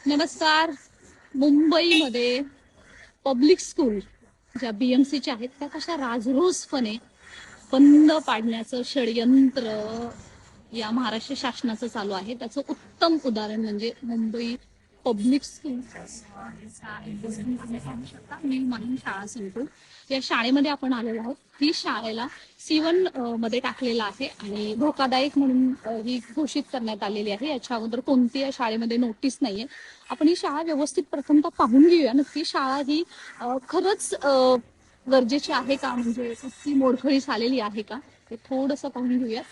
नमस्कार. मुंबईमध्ये public school ज्या बीएमसीच्या आहेत त्या कशा राजरोसपणे बंद पाडण्याचं षडयंत्र या महाराष्ट्र शासनाचं चालू आहे. त्याचं उत्तम उदाहरण म्हणजे मुंबई पब्लिक स्कूल. मी माहीम शाळा संकुल या शाळेमध्ये आपण आलेलो आहोत. ही शाळेला C1 मध्ये टाकलेला आहे आणि धोकादायक म्हणून ही घोषित करण्यात आलेली आहे. याच्या अगोदर कोणती या शाळेमध्ये नोटीस नाहीये. आपण ही शाळा व्यवस्थित प्रथमतः पाहून घेऊया. नक्की शाळा ही खरंच गरजेची आहे का, म्हणजे ती मोडखळीस आलेली आहे का, ते थोडंसं पाहून घेऊया.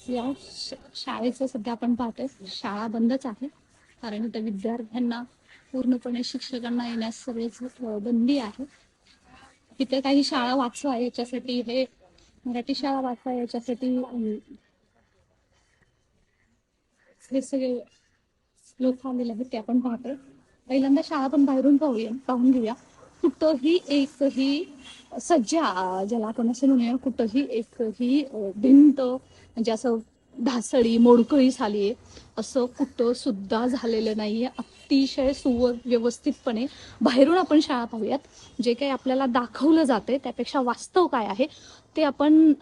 या शाळेचं सध्या आपण पाहतोय शाळा बंदच आहे, कारण इथं विद्यार्थ्यांना पूर्णपणे शिक्षकांना येण्यास सगळेच बंदी आहे. इथे काही शाळा वाचवा याच्यासाठी, हे मराठी शाळा वाचवा याच्यासाठी हे सगळे लोक आलेले आहेत ते आपण पाहतोय. पहिल्यांदा शाळा पण बाहेरून पाहून घेऊया. कुठंही एकही सज्जा ज्याला आपण असं म्हणूया, कुठंही एकही भिंत म्हणजे असं ढासळी मोडकळी झालीये असं कुठं सुद्धा झालेलं नाहीये. अतिशय सुव्यवस्थितपणे बाहेरून आपण शाळा पाहूयात. जे काही आपल्याला दाखवलं जातंय त्यापेक्षा वास्तव काय आहे ते आपण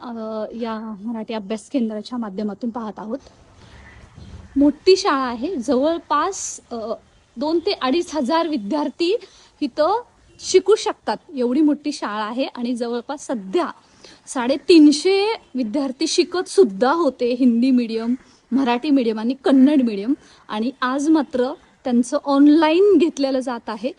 या मराठी अभ्यास केंद्राच्या माध्यमातून पाहत आहोत. मोठी शाळा आहे, जवळपास 2 ते 2.5 हजार विद्यार्थी इथं शिकू शकतात एवढी मोठी शाळा आहे. आणि जवळपास सध्या 350 विद्यार्थी शिकत सुद्धा होते, हिंदी मीडियम, मराठी मीडियम आणि कन्नड मीडियम. आणि आज मात्र त्यांचं ऑनलाईन घेतलेलं जात आहे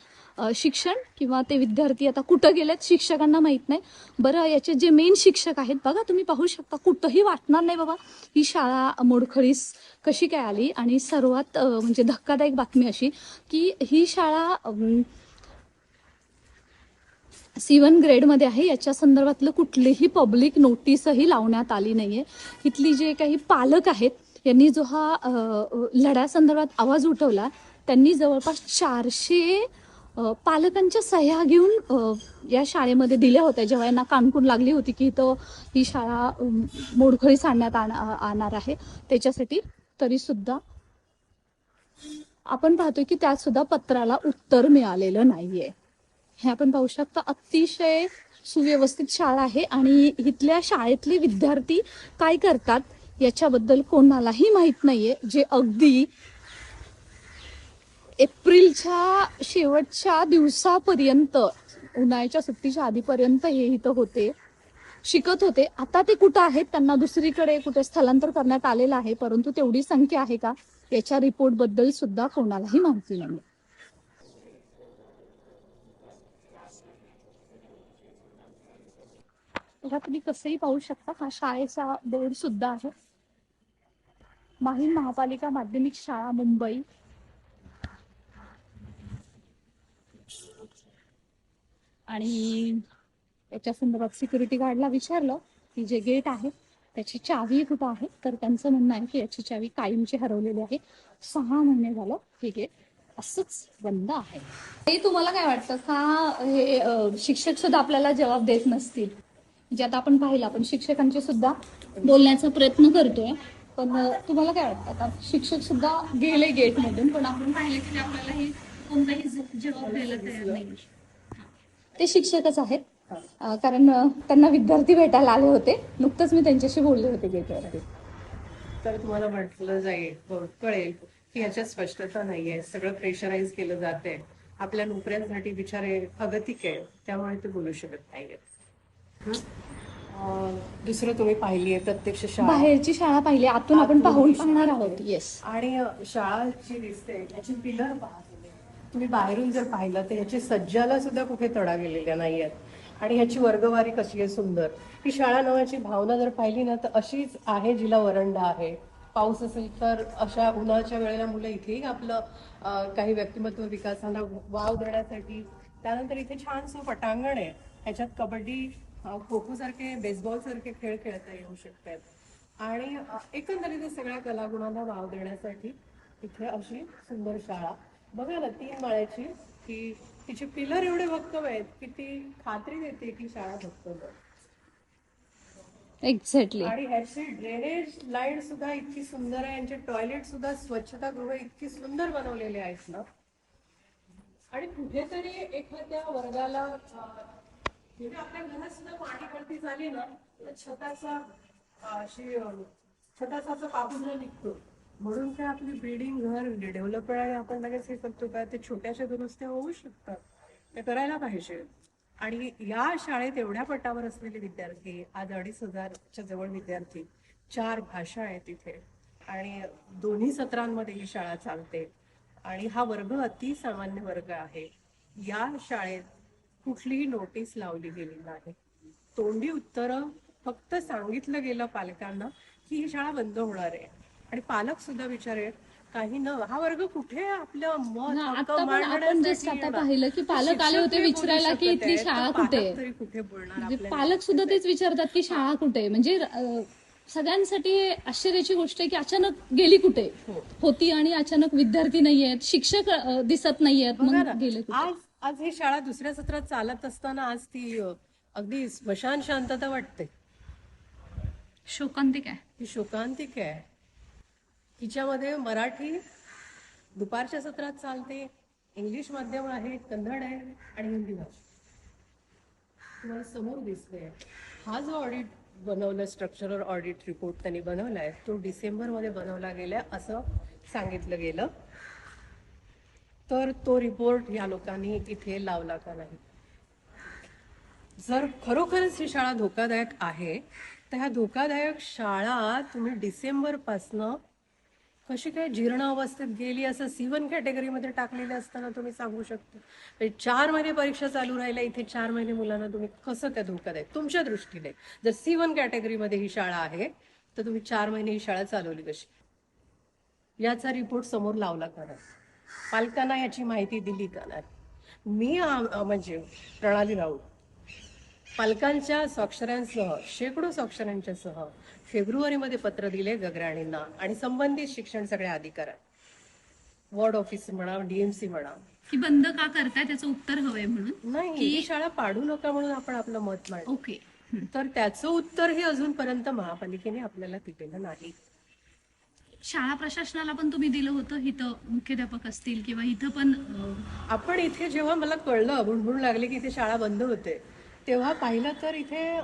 शिक्षण. किंवा ते विद्यार्थी आता कुठं गेलेत शिक्षकांना माहित नाही. बरं, याचे जे मेन शिक्षक आहेत बघा, तुम्ही पाहू शकता, कुठंही वाटणार नाही बाबा ही शाळा मोडखळीस कशी काय आली. आणि सर्वात म्हणजे धक्कादायक बातमी अशी की ही शाळा C1 ग्रेडमध्ये आहे. याच्या संदर्भातलं कुठलीही पब्लिक नोटीसही लावण्यात आली नाहीये. इथली जे काही पालक आहेत यांनी जो हा लढ्यासंदर्भात आवाज उठवला, त्यांनी जवळपास 400 पालकांच्या सह्या घेऊन या शाळेमध्ये दिल्या होत्या, जेव्हा यांना कानकून लागली होती की इथं ही शाळा मोडखळीस आणण्यात आणणार आहे त्याच्यासाठी. तरी सुद्धा आपण पाहतोय की त्यात सुद्धा पत्राला उत्तर मिळालेलं नाहीये. हे आपण पाहू शकता. अतिशय सुव्यवस्थित शाळा आहे आणि इथल्या शाळेतले विद्यार्थी काय करतात याच्याबद्दल कोणालाही माहित नाहीये. जे अगदी एप्रिलच्या शेवटच्या दिवसापर्यंत, उन्हाळ्याच्या सुट्टीच्या आधीपर्यंत हे इथं होते, शिकत होते. आता ते कुठं आहेत, त्यांना दुसरीकडे कुठे स्थलांतर करण्यात आलेलं आहे. परंतु तेवढी संख्या आहे का याच्या रिपोर्ट बद्दल सुद्धा कोणालाही माहिती नाही. बघा, तुम्ही कसंही पाहू शकता, हा शाळेचा बोर्ड सुद्धा आहे, माहीम महापालिका माध्यमिक शाळा मुंबई. आणि त्याच्या संदर्भात सिक्युरिटी गार्डला विचारलं की जे गेट आहे त्याची चावी कुठं आहे, तर त्यांचं म्हणणं आहे की याची चावी कायमची हरवलेली आहे. 6 महिने झालं हे गेट असंच बंद आहे. हे तुम्हाला काय वाटतं का हे शिक्षक सुद्धा आपल्याला जबाब देत नसतील? म्हणजे आता आपण पाहिलं, आपण शिक्षकांचे सुद्धा बोलण्याचा प्रयत्न करतोय, पण तुम्हाला काय वाटतं आता शिक्षक सुद्धा गेले गेटमधून, पण आपण पाहिलं की आपल्याला कोणताही जबाब द्यायला तयार नाही. ते शिक्षकच आहेत, कारण त्यांना विद्यार्थी भेटायला आले होते. नुकतंच मी त्यांच्याशी बोलले होते गेटवरती. तर तुम्हाला म्हटलं जाईल, कळेल की ह्याच्यात स्पष्टता नाहीये, सगळं प्रेशराईज केलं जाते. आपल्या नोकऱ्यांसाठी बिचारे अगतिक आहे, त्यामुळे ते बोलू शकत नाहीये. दुसरं तुम्ही पाहिली आहे प्रत्यक्ष शाळा, बाहेरची शाळा पाहिली, आतून आपण पाहून पाहणार आहोत. येस. आणि शाळा जी दिसते याची पिलर पहा तुम्ही बाहेरून जर पाहिलं तर ह्याची सज्जाला सुद्धा कुठे तडा गेलेल्या नाहीयेत. आणि ह्याची वर्गवारी कशी आहे सुंदर. ही शाळा नावाची भावना जर पाहिली ना तर अशीच आहे जिला वरंडा आहे. पाऊस असेल तर अशा उन्हाच्या वेळेला मुलं इथेही आपलं काही व्यक्तिमत्व विकासाला वाव देण्यासाठी. त्यानंतर इथे छानसं पटांगण आहे, ह्याच्यात कबड्डी, खो खो सारखे, बेसबॉल सारखे खेळ खेळता येऊ शकतात. आणि एकंदरीत सगळ्या कलागुणांना वाव देण्यासाठी इथे अशी सुंदर शाळा बघा ना, 3 माळ्याची, की तिचे पिलर एवढे भक्कम आहेत की ती खात्री देते की शाळा भक्कम आहे. एक्झॅक्टली. आणि ह्याची ड्रेनेज लाईन सुद्धा इतकी सुंदर आहे, यांचे टॉयलेट सुद्धा स्वच्छतागृह इतकी सुंदर बनवलेले आहेत ना. आणि कुठेतरी एखाद्या वर्गाला म्हणजे आपल्या घरात सुद्धा पाणी गळती झाली ना तर छताचा अशी छताचा पापुद्रा निघतो. म्हणून काय आपली बिल्डिंग घर डेव्हलपर आणि आपण लगेच हे करतो का, ते छोट्याशा दुरुस्त्या होऊ शकतात, ते करायला पाहिजे. आणि या शाळेत एवढ्या पटावर असलेले विद्यार्थी, आज 2,500च्या जवळ विद्यार्थी, 4 भाषा आहेत इथे, आणि दोन्ही सत्रांमध्ये ही शाळा चालते. आणि हा वर्ग अतिसामान्य वर्ग आहे. या शाळेत कुठलीही नोटीस लावली गेली नाही, तोंडी उत्तरं फक्त सांगितलं गेलं पालकांना की ही शाळा बंद होणार आहे. आणि पालक सुद्धा विचारेल काही न, हा वर्ग कुठे आपलं मत हक्क आता पण आपण मांडण्यासाठी जस्ट आता येणार? पाहिलं की पालक आले शिक्षक होते नाही बोलू विचारायला की शकत इथली आहेत, तर शाळा पालक कुठे आहे. तरी कुठे बोलणार म्हणजे आपल्याला? पालक सुद्धा तेच विचारतात की शाळा कुठे आहे. म्हणजे सगळ्यांसाठी आश्चर्याची गोष्ट आहे की अचानक गेली कुठे हो. होती आणि अचानक विद्यार्थी नाहीयेत, शिक्षक दिसत नाहीयेत, बघा ना, मग गेले कुठे. आज आज ही शाळा दुसऱ्या सत्रात चालत असताना आज ती अगदी स्मशान शांतता वाटते. शोकांतिक आहे. ही शोकांतिक आहे. तिच्यामध्ये मराठी दुपारच्या सत्रात चालते, इंग्लिश माध्यम आहे, कन्नड आहे आणि हिंदी भाषा. तुम्हाला समोर दिसते. हा जो ऑडिट बनवला, स्ट्रक्चरल ऑडिट रिपोर्ट त्यांनी बनवलाय, तो डिसेंबरमध्ये बनवला गेलाय असं सांगितलं गेलं. तर तो रिपोर्ट या लोकांनी इथे लावला का नाही? जर खरोखरच ही शाळा धोकादायक आहे तर ह्या धोकादायक शाळा तुम्ही डिसेंबरपासनं कशी काय जीर्ण अवस्थेत गेली असं C1 कॅटेगरीमध्ये टाकलेले असताना तुम्ही सांगू शकता? 4 महिने परीक्षा चालू राहिल्या, इथे 4 महिने मुलांना तुम्ही कसं त्या धोकादायक तुमच्या दृष्टीने? जर C1 कॅटेगरीमध्ये ही शाळा आहे तर तुम्ही 4 महिने ही शाळा चालवली कशी? याचा रिपोर्ट समोर लावला का नाही? पालकांना याची माहिती दिली का नाही? मी म्हणजे प्रणाली राऊत पालकांच्या स्वाक्षऱ्यांसह, शेकडो स्वाक्षऱ्यांच्या सह फेब्रुवारीमध्ये पत्र दिले गगराणींना आणि संबंधित शिक्षण सगळ्या अधिकाऱ्यांना, वॉर्ड ऑफिस म्हणा, DMC म्हणा, की बंद का करताय त्याचं उत्तर हवंय म्हणून. नाही ही शाळा पाडू नका म्हणून आपण आपलं मत मांडलं. ओके. तर त्याचं उत्तर हे अजूनपर्यंत महापालिकेने आपल्याला दिलेलं नाही. शाळा प्रशासनाला पण तुम्ही दिलं होतं, इथं मुख्याध्यापक असतील किंवा इथं पण आपण इथे जेव्हा मला कळलं, भुणभुण लागली की इथे शाळा बंद होते, तेव्हा पाहिलं तर इथे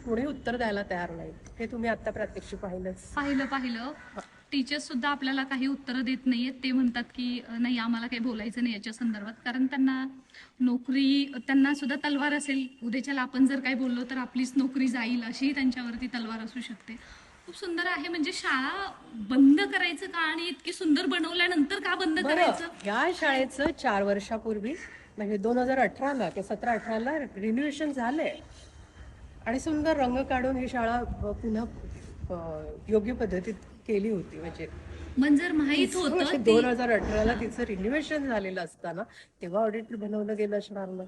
पुढे उत्तर द्यायला तयार नाही. हे तुम्ही आता प्रात्यक्षिक पाहिलं टीचर्स सुद्धा आपल्याला काही उत्तरं देत नाहीयेत. ते म्हणतात की नाही आम्हाला काही बोलायचं नाही याच्या संदर्भात, कारण त्यांना नोकरी, त्यांना सुद्धा तलवार असेल, उद्याच्याला आपण जर काही बोललो तर आपलीच नोकरी जाईल अशीही त्यांच्यावरती तलवार असू शकते. खूप सुंदर आहे. म्हणजे शाळा बंद करायचं का, आणि इतकी सुंदर बनवल्यानंतर का बंद करायचं? या शाळेचं 4 वर्षापूर्वी म्हणजे 2018ला की 17-18ला रिन्युएशन झालंय आणि सुंदर रंग काढून ही शाळा पुन्हा योग्य पद्धतीत केली होती. म्हणजे जर माहित होतं 2018ला तिचं रिन्युएशन झालेलं असताना तेव्हा ऑडिट बनवलं गेलं असणार ना.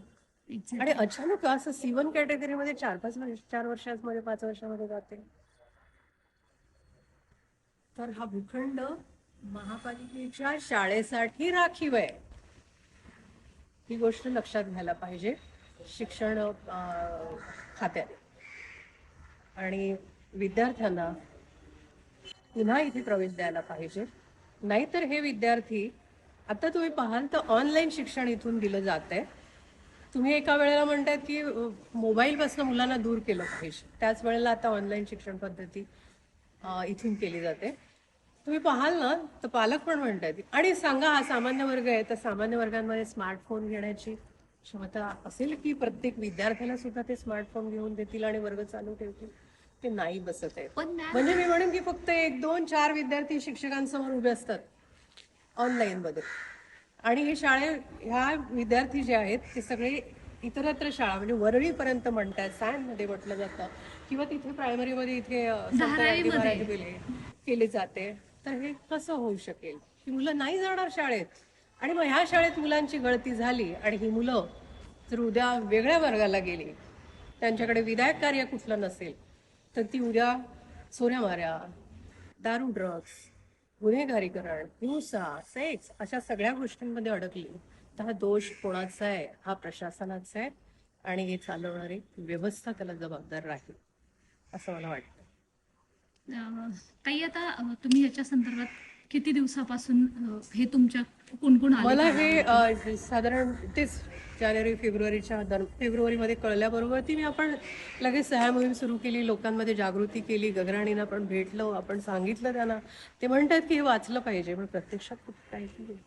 आणि अचानक असं C1 कॅटेगरीमध्ये 4 वर्षांमध्ये 5 वर्षामध्ये जाते. तर हा भूखंड महापालिकेच्या शाळेसाठी राखीव आहे, ही गोष्ट लक्षात घ्यायला पाहिजे शिक्षण खात्याने. आणि विद्यार्थ्यांना पुन्हा इथे प्रवेश द्यायला पाहिजे. नाहीतर हे विद्यार्थी, आता तुम्ही पाहाल तर ऑनलाईन शिक्षण इथून दिलं जात आहे. तुम्ही एका वेळेला म्हणतायत की मोबाईलपासून मुलांना दूर केलं पाहिजे, त्याच वेळेला आता ऑनलाईन शिक्षण पद्धती इथून केली जाते. तुम्ही पाहाल ना तर पालक पण म्हणतात, आणि सांगा हा सामान्य वर्ग आहे तर सामान्य वर्गांमध्ये स्मार्टफोन घेण्याची क्षमता असेल की प्रत्येक विद्यार्थ्याला सुद्धा ते स्मार्टफोन घेऊन देतील आणि वर्ग चालू ठेवतील? ते नाही बसत आहे. म्हणजे मी म्हणेन की फक्त 1, 2, 4 विद्यार्थी शिक्षकांसमोर उभे असतात ऑनलाईन मध्ये, आणि हे ह्या विद्यार्थी जे आहेत ते सगळे इतरत्र शाळा म्हणजे वरळीपर्यंत म्हणतात, सायनमध्ये म्हटलं जातं, किंवा तिथे प्रायमरीमध्ये इथे केले जाते. तर हे कसं होऊ शकेल? ही मुलं नाही जाणार शाळेत, आणि मग ह्या शाळेत मुलांची गळती झाली आणि ही मुलं जर उद्या वेगळ्या वर्गाला गेली, त्यांच्याकडे विधायक कार्य कुठलं नसेल, तर ती उद्या चोऱ्यामाऱ्या, दारू ड्रग्स, गुन्हेगारीकरण, हिंसा, सेक्स अशा सगळ्या गोष्टींमध्ये अडकली तर हा दोष कोणाचा आहे? हा प्रशासनाचा आहे आणि हे चालवणारी व्यवस्था त्याला जबाबदार राहील असं मला वाटतं. ताई आता तुम्ही याच्या संदर्भात किती दिवसापासून हे तुमच्या कोण आले मला कानावर? हे साधारण तेच फेब्रुवारीमध्ये कळल्याबरोबर ती आपण लगेच सह्या मोहीम सुरू केली, लोकांमध्ये जागृती केली, गगराणींना पण भेटलो, आपण सांगितलं त्यांना. ते म्हणतात की हे वाचलं पाहिजे, पण प्रत्यक्षात कुठं काही नाही.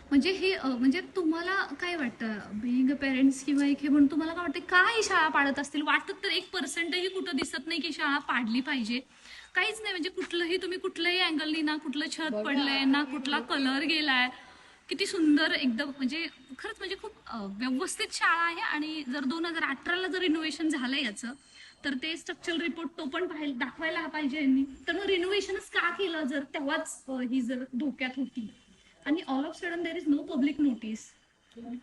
म्हणजे हे म्हणजे तुम्हाला काय वाटतं बिईंग अ पेरेंट्स किंवा एक हे म्हणून तुम्हाला काय वाटतं का ही शाळा पाडत असतील? वाटत तर 1% कुठं दिसत नाही की शाळा पाडली पाहिजे. काहीच नाही म्हणजे तुम्ही कुठल्याही अँगलनी ना कुठलं छत पडलंय ना कुठला कलर गेलाय. किती सुंदर एकदम म्हणजे खरंच म्हणजे खूप व्यवस्थित शाळा आहे आणि जर 2018ला जर रिनोव्हेशन झालं याचं तर ते स्ट्रक्चरल रिपोर्ट तो पण दाखवायला पाहिजे यांनी. तर मग रिनोव्हेशनच का केलं जर तेव्हाच ही जर धोक्यात होती आणि all of sudden there is no public notice.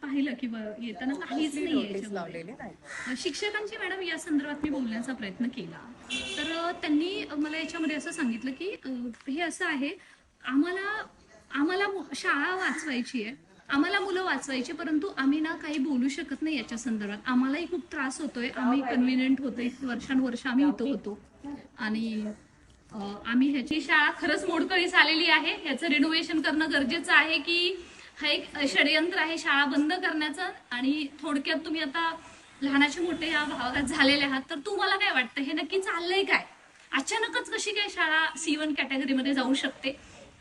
पाहिलं की येताना काहीच नाही नोटीस लावलेली नाही. शिक्षकांची मॅडम या संदर्भात मी बोलण्याचा प्रयत्न केला तर त्यांनी मला याच्यामध्ये असं सांगितलं की हे असं आहे आम्हाला आम्हाला शाळा वाचवायची आहे आम्हाला मुलं वाचवायची परंतु आम्ही ना काही बोलू शकत नाही याच्या संदर्भात आम्हालाही खूप त्रास होतोय आम्ही कन्व्हिनियंट होतोय वर्षानुवर्ष आम्ही इथं होतो आणि आम्ही ह्याची शाळा खरंच मोडकळीस आलेली आहे ह्याचं रिनोव्हेशन करणं गरजेचं आहे की हा एक षडयंत्र आहे शाळा बंद करण्याचं आणि थोडक्यात तुम्ही आता लहानाचे मोठे या भागात झालेले आहात तर तुम्हाला काय वाटतं हे नक्की चाललंय काय अचानकच कशी काय शाळा C1 कॅटेगरीमध्ये जाऊ शकते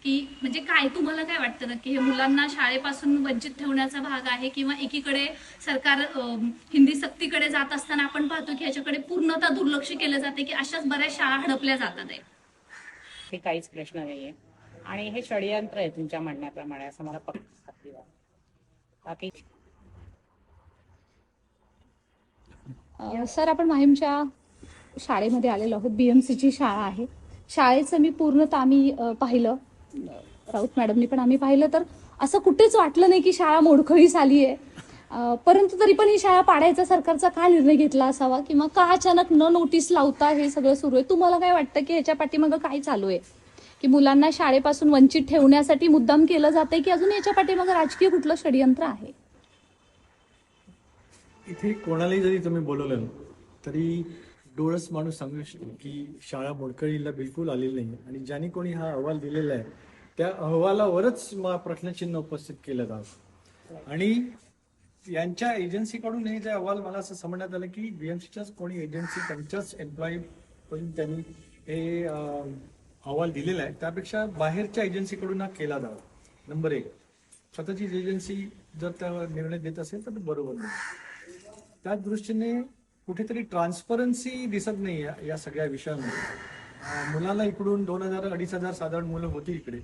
की म्हणजे काय तुम्हाला काय वाटतं नक्की हे मुलांना शाळेपासून वंचित ठेवण्याचा भाग आहे किंवा एकीकडे सरकार हिंदी सक्तीकडे जात असताना आपण पाहतो की ह्याच्याकडे पूर्णतः दुर्लक्ष केलं जाते की अशाच बऱ्याच शाळा हडपल्या जातात आहे. हे काहीच प्रश्न नाहीये आणि हे षडयंत्र आहे तुमच्या म्हणण्याप्रमाणे असं मला पक्की खात्री आहे. बाकी सर आपण माहीमच्या शाळेमध्ये आलेलो आहोत BMCची शाळा आहे शाळेचं मी पूर्णतः आम्ही पाहिलं राऊत मॅडमनी पण आम्ही पाहिलं तर असं कुठेच वाटलं नाही की शाळा मोडकळीस आली आहे परंतु तरी पण ही शाळा पाडायचा सरकारचा का निर्णय घेतला असावा किंवा का अचानक न नोटीस लावता हे सगळं सुरू आहे तुम्हाला काय वाटतं की ह्याच्या पाठीमागं काय चालू आहे की मुलांना शाळेपासून वंचित ठेवण्यासाठी मुद्दाम केलं जातंय की अजून याच्या पाठीमागं राजकीय कुठलं षडयंत्र आहे? इथे कोणालाही जरी तुम्ही बोलवलं तरी डोळस माणूस सांगू शकतो की शाळा मोडकळीला बिलकुल आलेली नाही आणि ज्यांनी कोणी हा अहवाल दिलेला आहे त्या अहवालावरच प्रश्नचिन्ह उपस्थित केलं जातं आणि यांच्या एजन्सीकडून हे जे अहवाल मला असं समजण्यात आलं की BMCच्याच कोणी एजन्सी त्यांच्याच एम्प्लॉई कडून त्यांनी हे अहवाल दिलेला आहे त्यापेक्षा बाहेरच्या एजन्सीकडून हा केला जावा. नंबर 1 स्वतःची एजन्सी जर त्या निर्णय देत असेल तर बरोबर नाही. त्याच दृष्टीने कुठेतरी ट्रान्सपरन्सी दिसत नाही या सगळ्या विषयांमध्ये. मुलाला इकडून 2000-2500 साधारण मुलं होती इकडे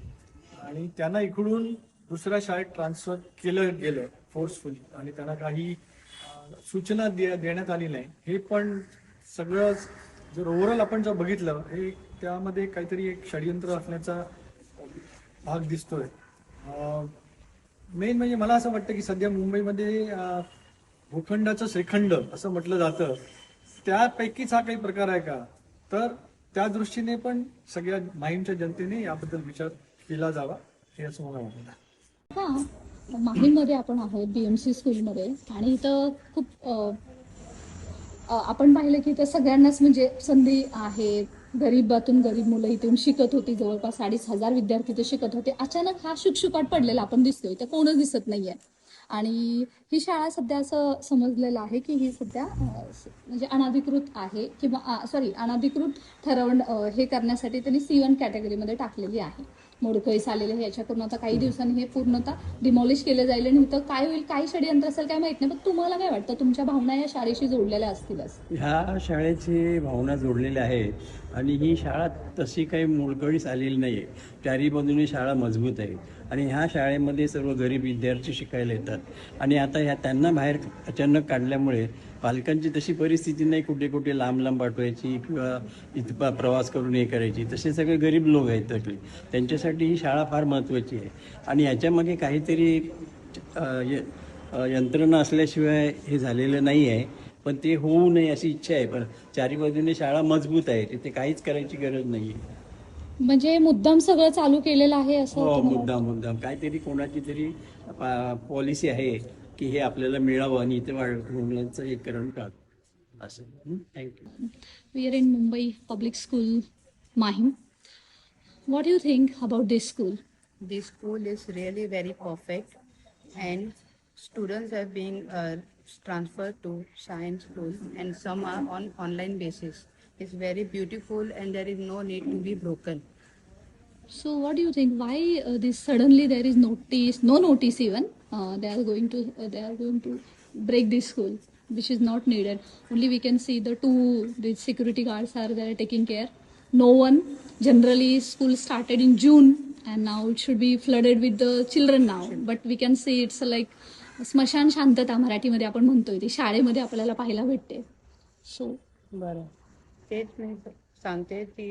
आणि त्यांना इकडून दुसऱ्या शाळेत ट्रान्सफर केलं गेलं फोर्सफुली आणि त्यांना काही सूचना देण्यात आली नाही. हे पण सगळं जर ओव्हरऑल आपण जर बघितलं हे त्यामध्ये काहीतरी एक षडयंत्र असण्याचा भाग दिसतोय. मेन म्हणजे मला असं वाटतं की सध्या मुंबईमध्ये भूखंडाचं श्रीखंड असं म्हटलं जातं त्यापैकीच हा काही प्रकार आहे का तर त्या दृष्टीने पण सगळ्या माहीमच्या जनतेने याबद्दल विचार केला जावा हे असं मला वाटतं. हा माहीममध्ये आपण आहोत BMC स्कूलमध्ये आणि इथं खूप आपण पाहिलं की इथं सगळ्यांनाच म्हणजे संधी आहे गरीबातून गरीब मुलं इथून शिकत होती जवळपास 2,500 विद्यार्थी इथे शिकत होते अचानक हा शुकशुकाट पडलेला आपण दिसतोय तर कोणच दिसत नाहीये आणि ही शाळा सध्या असं समजलेलं आहे की ही सध्या म्हणजे अनधिकृत आहे किंवा अनधिकृत ठरवणं हे करण्यासाठी त्यांनी C1 कॅटेगरीमध्ये टाकलेली आहे. मोडकळीस आलेले आहे याच्याकडून आता काही दिवसांनी हे पूर्णतः डिमॉलिश केलं जाईल आणि इथं काय होईल काही षडयंत्र असेल काय माहित नाही पण तुम्हाला काय वाटतं तुमच्या भावना या शाळेशी जोडलेल्या असतीलच? ह्या शाळेची भावना जोडलेली आहे आणि ही शाळा तशी काही मोडकळीस आलेली नाही आहे. चारी बाजूने शाळा मजबूत आहे आणि ह्या शाळेमध्ये सर्व गरीब विद्यार्थी शिकायला येतात आणि आता त्यांना बाहेर अचानक काढल्यामुळे पालकांची तशी परिस्थिती नाही कुठे कुठे लांब लांब पाठवायची किंवा इथं प्रवास करून हे करायची. तसे सगळे गरीब लोक आहेत सगळे त्यांच्यासाठी ही शाळा फार महत्त्वाची आहे आणि याच्यामागे काहीतरी यंत्रणा असल्याशिवाय हे झालेलं नाही आहे. पण ते होऊ नये अशी इच्छा आहे. पण चारी बाजूने शाळा मजबूत आहे, तिथे काहीच करायची गरज नाही. म्हणजे मुद्दाम सगळं चालू केलेलं आहे असं हो, तुम्हाला मुद्दाम मुद्दाम काहीतरी कोणाची तरी पॉलिसी आहे की हे आपल्याला मिळावं आणि इथे मुलांचं हे करून टाक असं. Thank you. We are in Mumbai Public School, Mahim. What do you think about this school? This school is really very perfect, and students have been transferred to science school, and some are on online basis. It's very beautiful, and there is no need to be broken. So what do you think? Why this suddenly there is no notice even. They are going to break this school, which is not needed. Only we can see the security guards are there taking care. No one. Generally, school started in June, and now it should be flooded with the children now. But we can see it's like स्मशान शांतता मराठीमध्ये आपण म्हणतोय ती शाळेमध्ये आपल्याला पाहायला भेटते. सो बरं. तेच मी सांगते की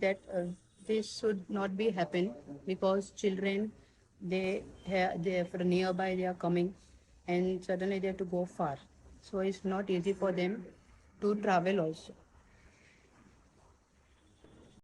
that this should not be happen, because children they are nearby, they are coming, and suddenly they have to go far, so it's not easy for them to travel also.